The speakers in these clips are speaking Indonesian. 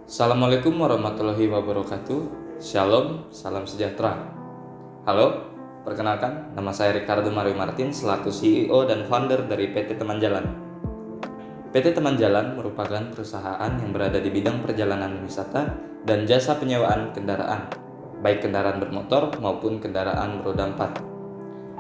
Assalamualaikum warahmatullahi wabarakatuh. Shalom, salam sejahtera. Halo, perkenalkan nama saya Ricardo Mario Martin selaku CEO dan founder dari PT Teman Jalan. PT Teman Jalan merupakan perusahaan yang berada di bidang perjalanan wisata dan jasa penyewaan kendaraan, baik kendaraan bermotor maupun kendaraan beroda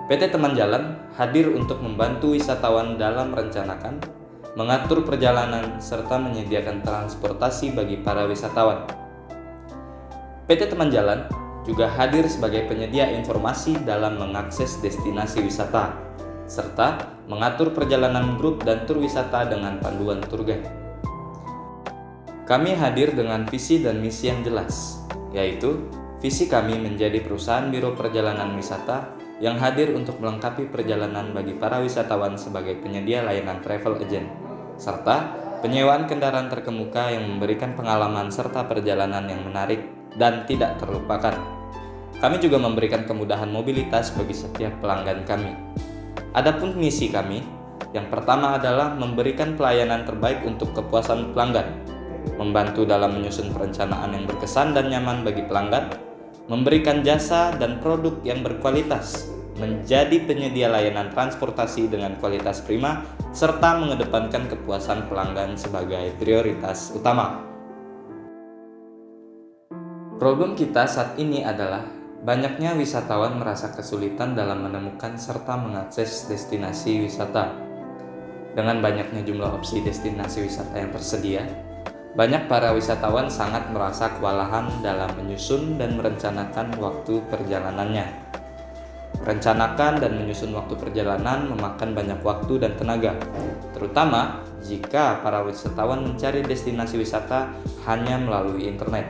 4. PT Teman Jalan hadir untuk membantu wisatawan dalam merencanakan, mengatur perjalanan, serta menyediakan transportasi bagi para wisatawan. PT Teman Jalan juga hadir sebagai penyedia informasi dalam mengakses destinasi wisata, serta mengatur perjalanan grup dan tur wisata dengan panduan tour guide. Kami hadir dengan visi dan misi yang jelas, yaitu visi kami menjadi perusahaan biro perjalanan wisata yang hadir untuk melengkapi perjalanan bagi para wisatawan sebagai penyedia layanan travel agent, serta penyewaan kendaraan terkemuka yang memberikan pengalaman serta perjalanan yang menarik dan tidak terlupakan. Kami juga memberikan kemudahan mobilitas bagi setiap pelanggan kami. Adapun misi kami, yang pertama adalah memberikan pelayanan terbaik untuk kepuasan pelanggan, membantu dalam menyusun perencanaan yang berkesan dan nyaman bagi pelanggan, memberikan jasa dan produk yang berkualitas, menjadi penyedia layanan transportasi dengan kualitas prima, serta mengedepankan kepuasan pelanggan sebagai prioritas utama. Problem kita saat ini adalah banyaknya wisatawan merasa kesulitan dalam menemukan serta mengakses destinasi wisata. Dengan banyaknya jumlah opsi destinasi wisata yang tersedia, banyak para wisatawan sangat merasa kewalahan dalam menyusun dan merencanakan waktu perjalanannya. Merencanakan dan menyusun waktu perjalanan memakan banyak waktu dan tenaga, terutama jika para wisatawan mencari destinasi wisata hanya melalui internet.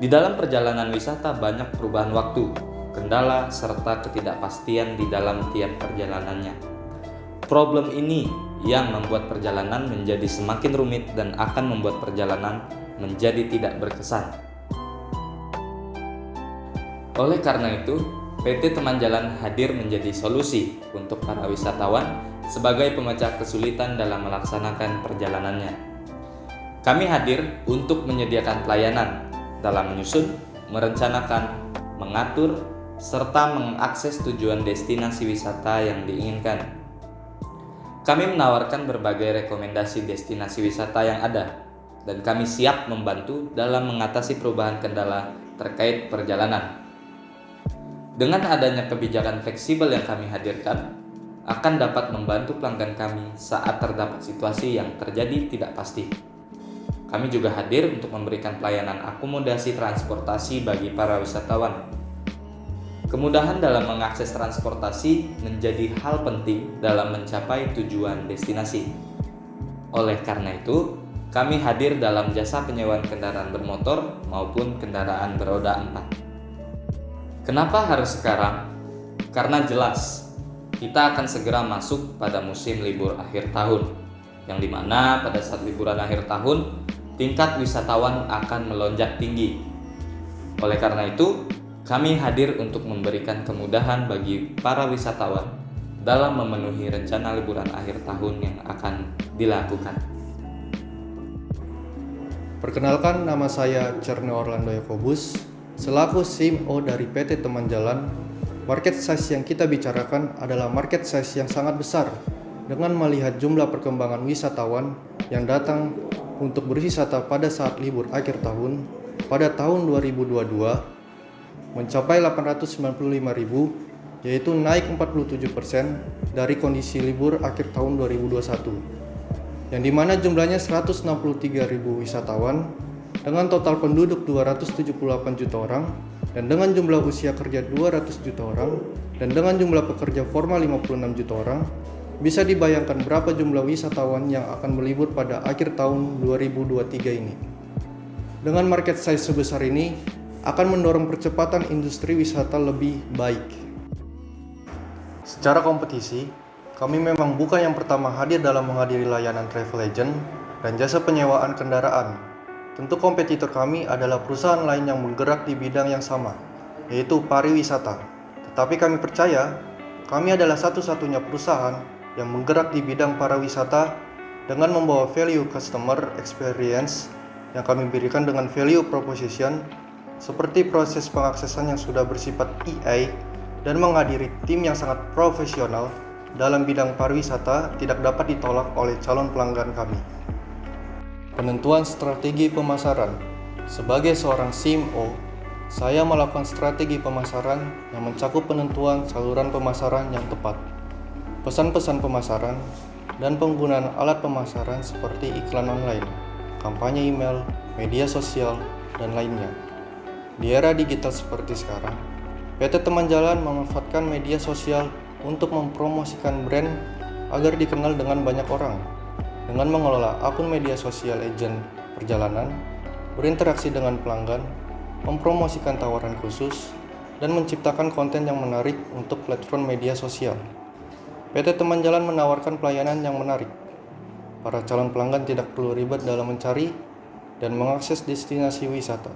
Di dalam perjalanan wisata banyak perubahan waktu, kendala, serta ketidakpastian di dalam tiap perjalanannya. Problem ini yang membuat perjalanan menjadi semakin rumit dan akan membuat perjalanan menjadi tidak berkesan. Oleh karena itu, PT Teman Jalan hadir menjadi solusi untuk para wisatawan sebagai pemecah kesulitan dalam melaksanakan perjalanannya. Kami hadir untuk menyediakan pelayanan dalam menyusun, merencanakan, mengatur, serta mengakses tujuan destinasi wisata yang diinginkan. Kami menawarkan berbagai rekomendasi destinasi wisata yang ada, dan kami siap membantu dalam mengatasi perubahan kendala terkait perjalanan. Dengan adanya kebijakan fleksibel yang kami hadirkan, akan dapat membantu pelanggan kami saat terdapat situasi yang terjadi tidak pasti. Kami juga hadir untuk memberikan pelayanan akomodasi transportasi bagi para wisatawan. Kemudahan dalam mengakses transportasi menjadi hal penting dalam mencapai tujuan destinasi. Oleh karena itu, kami hadir dalam jasa penyewaan kendaraan bermotor maupun kendaraan beroda 4. Kenapa harus sekarang? Karena jelas, kita akan segera masuk pada musim libur akhir tahun, yang dimana pada saat liburan akhir tahun, tingkat wisatawan akan melonjak tinggi. Oleh karena itu, kami hadir untuk memberikan kemudahan bagi para wisatawan dalam memenuhi rencana liburan akhir tahun yang akan dilakukan. Perkenalkan, nama saya Cerno Orlando Yakobus, selaku CEO dari PT Teman Jalan. Market size yang kita bicarakan adalah market size yang sangat besar dengan melihat jumlah perkembangan wisatawan yang datang untuk berwisata pada saat libur akhir tahun pada tahun 2022 mencapai 895.000, yaitu naik 47% dari kondisi libur akhir tahun 2021, yang dimana jumlahnya 163.000 wisatawan dengan total penduduk 278 juta orang, dan dengan jumlah usia kerja 200 juta orang, dan dengan jumlah pekerja formal 56 juta orang. Bisa dibayangkan berapa jumlah wisatawan yang akan berlibur pada akhir tahun 2023 ini. Dengan market size sebesar ini, akan mendorong percepatan industri wisata lebih baik. Secara kompetisi, kami memang bukan yang pertama hadir dalam menghadiri layanan travel agent dan jasa penyewaan kendaraan. Tentu kompetitor kami adalah perusahaan lain yang bergerak di bidang yang sama, yaitu pariwisata. Tetapi kami percaya, kami adalah satu-satunya perusahaan yang bergerak di bidang pariwisata dengan membawa value customer experience yang kami berikan dengan value proposition seperti proses pengaksesan yang sudah bersifat EI dan menghadiri tim yang sangat profesional dalam bidang pariwisata tidak dapat ditolak oleh calon pelanggan kami. Penentuan strategi pemasaran. Sebagai seorang CMO, saya melakukan strategi pemasaran yang mencakup penentuan saluran pemasaran yang tepat, pesan-pesan pemasaran, dan penggunaan alat pemasaran seperti iklan online, kampanye email, media sosial, dan lainnya. Di era digital seperti sekarang, PT Teman Jalan memanfaatkan media sosial untuk mempromosikan brand agar dikenal dengan banyak orang. Dengan mengelola akun media sosial agen perjalanan, berinteraksi dengan pelanggan, mempromosikan tawaran khusus, dan menciptakan konten yang menarik untuk platform media sosial. PT Teman Jalan menawarkan pelayanan yang menarik. Para calon pelanggan tidak perlu ribet dalam mencari dan mengakses destinasi wisata.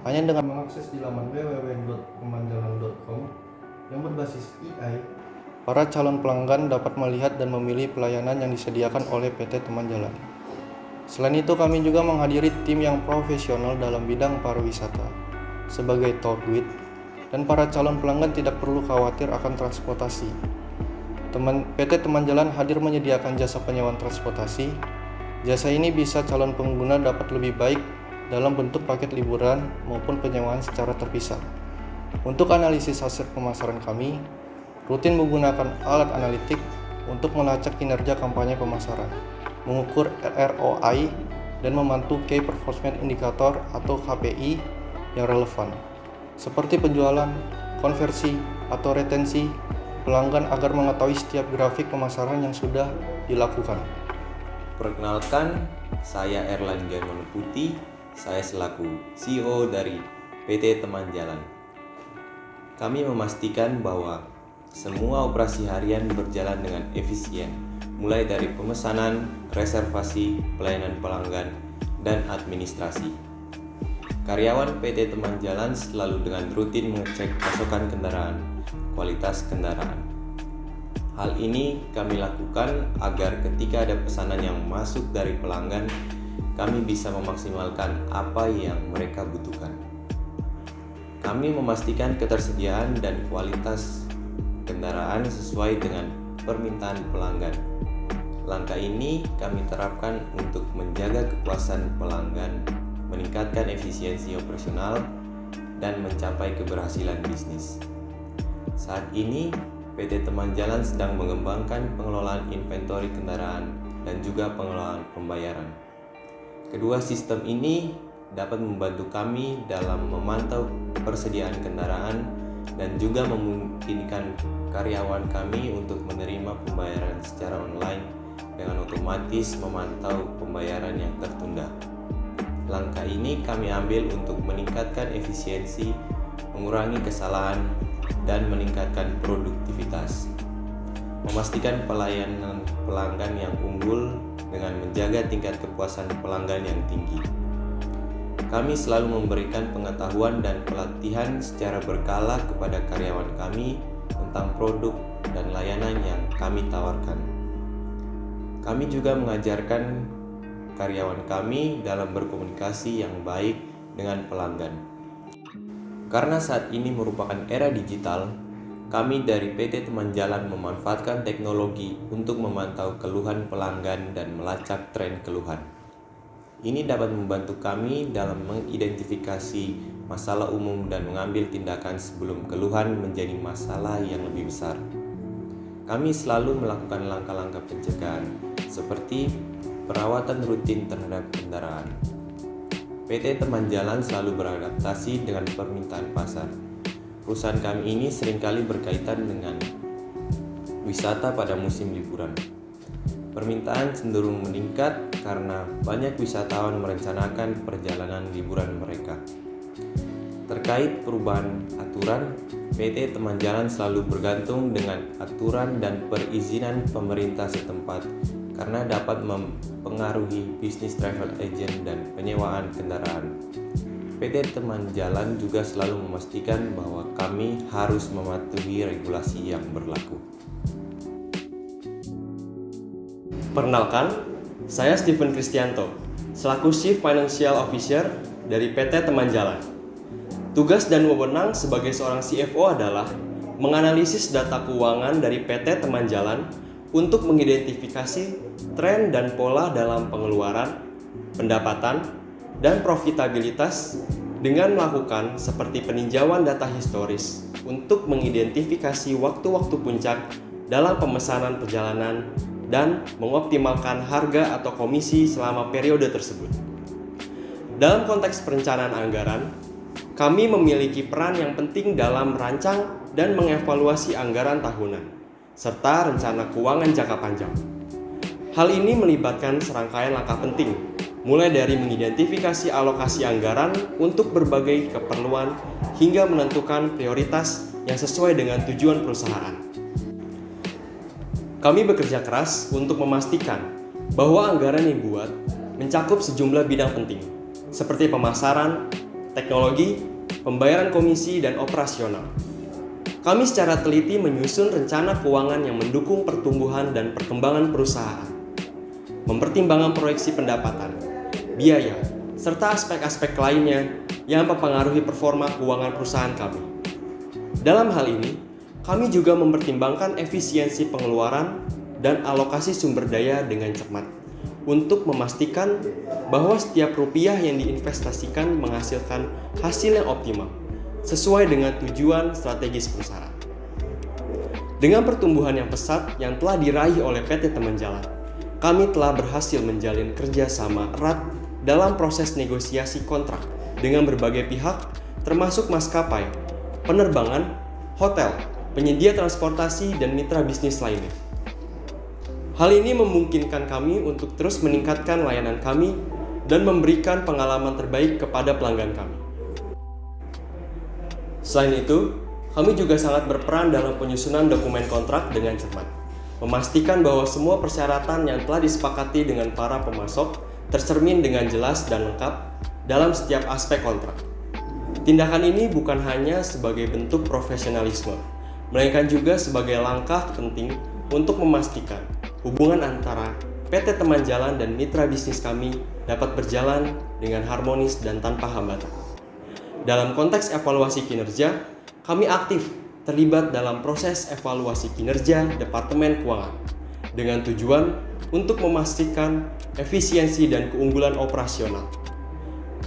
Hanya dengan mengakses di laman www.temanjalan.com yang berbasis AI, para calon pelanggan dapat melihat dan memilih pelayanan yang disediakan oleh PT Teman Jalan. Selain itu, kami juga menghadiri tim yang profesional dalam bidang pariwisata sebagai tour guide, dan para calon pelanggan tidak perlu khawatir akan transportasi. PT Teman Jalan hadir menyediakan jasa penyewaan transportasi. Jasa ini bisa calon pengguna dapat lebih baik dalam bentuk paket liburan maupun penyewaan secara terpisah. Untuk analisis hasil pemasaran kami, rutin menggunakan alat analitik untuk melacak kinerja kampanye pemasaran, mengukur ROI, dan memantau Key Performance Indicator atau KPI yang relevan, seperti penjualan, konversi, atau retensi pelanggan agar mengetahui setiap grafik pemasaran yang sudah dilakukan. Perkenalkan, saya Erlan Germano Putih. Saya selaku CEO dari PT Teman Jalan. Kami memastikan bahwa semua operasi harian berjalan dengan efisien, mulai dari pemesanan, reservasi, pelayanan pelanggan, dan administrasi. Karyawan PT Teman Jalan selalu dengan rutin mengecek pasokan kendaraan, kualitas kendaraan. Hal ini kami lakukan agar ketika ada pesanan yang masuk dari pelanggan, kami bisa memaksimalkan apa yang mereka butuhkan. Kami memastikan ketersediaan dan kualitas kendaraan sesuai dengan permintaan pelanggan. Langkah ini kami terapkan untuk menjaga kepuasan pelanggan, meningkatkan efisiensi operasional, dan mencapai keberhasilan bisnis. Saat ini, PT Teman Jalan sedang mengembangkan pengelolaan inventory kendaraan dan juga pengelolaan pembayaran. Kedua sistem ini dapat membantu kami dalam memantau persediaan kendaraan dan juga memungkinkan karyawan kami untuk menerima pembayaran secara online dengan otomatis memantau pembayaran yang tertunda. Langkah ini kami ambil untuk meningkatkan efisiensi, mengurangi kesalahan, dan meningkatkan produktivitas. Memastikan pelayanan pelanggan yang unggul dengan menjaga tingkat kepuasan pelanggan yang tinggi. Kami selalu memberikan pengetahuan dan pelatihan secara berkala kepada karyawan kami tentang produk dan layanan yang kami tawarkan. Kami juga mengajarkan karyawan kami dalam berkomunikasi yang baik dengan pelanggan. Karena saat ini merupakan era digital, kami dari PT Teman Jalan memanfaatkan teknologi untuk memantau keluhan pelanggan dan melacak tren keluhan. Ini dapat membantu kami dalam mengidentifikasi masalah umum dan mengambil tindakan sebelum keluhan menjadi masalah yang lebih besar. Kami selalu melakukan langkah-langkah pencegahan, seperti perawatan rutin terhadap kendaraan. PT Teman Jalan selalu beradaptasi dengan permintaan pasar. Perusahaan kami ini seringkali berkaitan dengan wisata pada musim liburan. Permintaan cenderung meningkat karena banyak wisatawan merencanakan perjalanan liburan mereka. Terkait perubahan aturan, PT Teman Jalan selalu bergantung dengan aturan dan perizinan pemerintah setempat karena dapat mempengaruhi bisnis travel agent dan penyewaan kendaraan. PT Teman Jalan juga selalu memastikan bahwa kami harus mematuhi regulasi yang berlaku. Perkenalkan, saya Steven Kristianto. selaku Chief Financial Officer dari PT Teman Jalan. Tugas dan wewenang sebagai seorang CFO adalah menganalisis data keuangan dari PT Teman Jalan untuk mengidentifikasi tren dan pola dalam pengeluaran, pendapatan, dan profitabilitas dengan melakukan seperti peninjauan data historis untuk mengidentifikasi waktu-waktu puncak dalam pemesanan perjalanan dan mengoptimalkan harga atau komisi selama periode tersebut. Dalam konteks perencanaan anggaran, kami memiliki peran yang penting dalam merancang dan mengevaluasi anggaran tahunan, serta rencana keuangan jangka panjang. Hal ini melibatkan serangkaian langkah penting, mulai dari mengidentifikasi alokasi anggaran untuk berbagai keperluan hingga menentukan prioritas yang sesuai dengan tujuan perusahaan. Kami bekerja keras untuk memastikan bahwa anggaran yang dibuat mencakup sejumlah bidang penting, seperti pemasaran, teknologi, pembayaran komisi, dan operasional. Kami secara teliti menyusun rencana keuangan yang mendukung pertumbuhan dan perkembangan perusahaan, mempertimbangkan proyeksi pendapatan, biaya, serta aspek-aspek lainnya yang mempengaruhi performa keuangan perusahaan kami. Dalam hal ini, kami juga mempertimbangkan efisiensi pengeluaran dan alokasi sumber daya dengan cermat untuk memastikan bahwa setiap rupiah yang diinvestasikan menghasilkan hasil yang optimal sesuai dengan tujuan strategis perusahaan. Dengan pertumbuhan yang pesat yang telah diraih oleh PT Teman Jalan, kami telah berhasil menjalin kerjasama erat dalam proses negosiasi kontrak dengan berbagai pihak termasuk maskapai, penerbangan, hotel, penyedia transportasi, dan mitra bisnis lainnya. Hal ini memungkinkan kami untuk terus meningkatkan layanan kami dan memberikan pengalaman terbaik kepada pelanggan kami. Selain itu, kami juga sangat berperan dalam penyusunan dokumen kontrak dengan cermat, memastikan bahwa semua persyaratan yang telah disepakati dengan para pemasok tercermin dengan jelas dan lengkap dalam setiap aspek kontrak. Tindakan ini bukan hanya sebagai bentuk profesionalisme, melainkan juga sebagai langkah penting untuk memastikan hubungan antara PT Teman Jalan dan mitra bisnis kami dapat berjalan dengan harmonis dan tanpa hambatan. Dalam konteks evaluasi kinerja, kami aktif terlibat dalam proses evaluasi kinerja Departemen Keuangan dengan tujuan untuk memastikan efisiensi dan keunggulan operasional.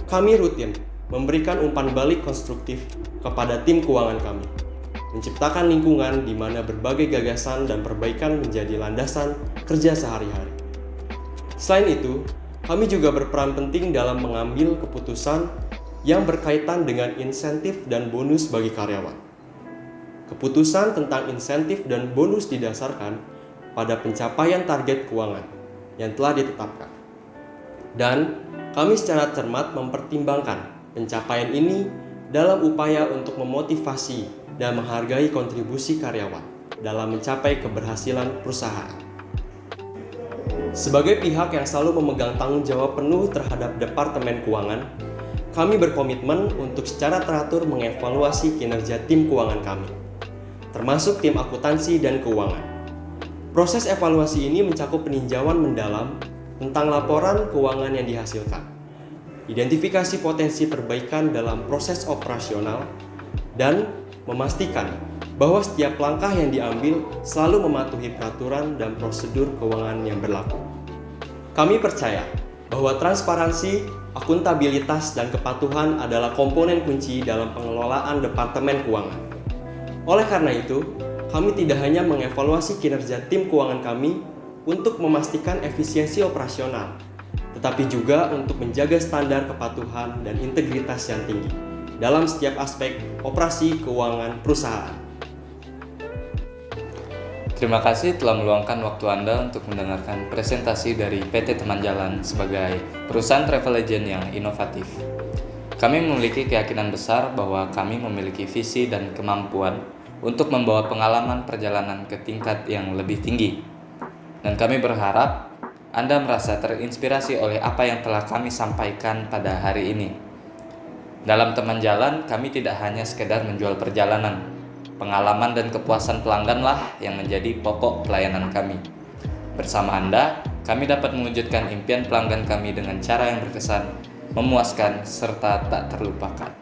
Kami rutin memberikan umpan balik konstruktif kepada tim keuangan kami, menciptakan lingkungan di mana berbagai gagasan dan perbaikan menjadi landasan kerja sehari-hari. Selain itu, kami juga berperan penting dalam mengambil keputusan yang berkaitan dengan insentif dan bonus bagi karyawan. Keputusan tentang insentif dan bonus didasarkan pada pencapaian target keuangan yang telah ditetapkan. Dan kami secara cermat mempertimbangkan pencapaian ini dalam upaya untuk memotivasi dan menghargai kontribusi karyawan dalam mencapai keberhasilan perusahaan. Sebagai pihak yang selalu memegang tanggung jawab penuh terhadap Departemen Keuangan, kami berkomitmen untuk secara teratur mengevaluasi kinerja tim keuangan kami, termasuk tim akuntansi dan keuangan. Proses evaluasi ini mencakup peninjauan mendalam tentang laporan keuangan yang dihasilkan, identifikasi potensi perbaikan dalam proses operasional, dan memastikan bahwa setiap langkah yang diambil selalu mematuhi peraturan dan prosedur keuangan yang berlaku. Kami percaya bahwa transparansi, akuntabilitas, dan kepatuhan adalah komponen kunci dalam pengelolaan Departemen Keuangan. Oleh karena itu, kami tidak hanya mengevaluasi kinerja tim keuangan kami untuk memastikan efisiensi operasional, tetapi juga untuk menjaga standar kepatuhan dan integritas yang tinggi dalam setiap aspek operasi keuangan perusahaan. Terima kasih telah meluangkan waktu Anda untuk mendengarkan presentasi dari PT Teman Jalan sebagai perusahaan travel agent yang inovatif. Kami memiliki keyakinan besar bahwa kami memiliki visi dan kemampuan untuk membawa pengalaman perjalanan ke tingkat yang lebih tinggi. Dan kami berharap Anda merasa terinspirasi oleh apa yang telah kami sampaikan pada hari ini. Dalam Teman Jalan, kami tidak hanya sekedar menjual perjalanan. Pengalaman dan kepuasan pelangganlah yang menjadi pokok pelayanan kami. Bersama Anda, kami dapat mewujudkan impian pelanggan kami dengan cara yang berkesan, memuaskan, serta tak terlupakan.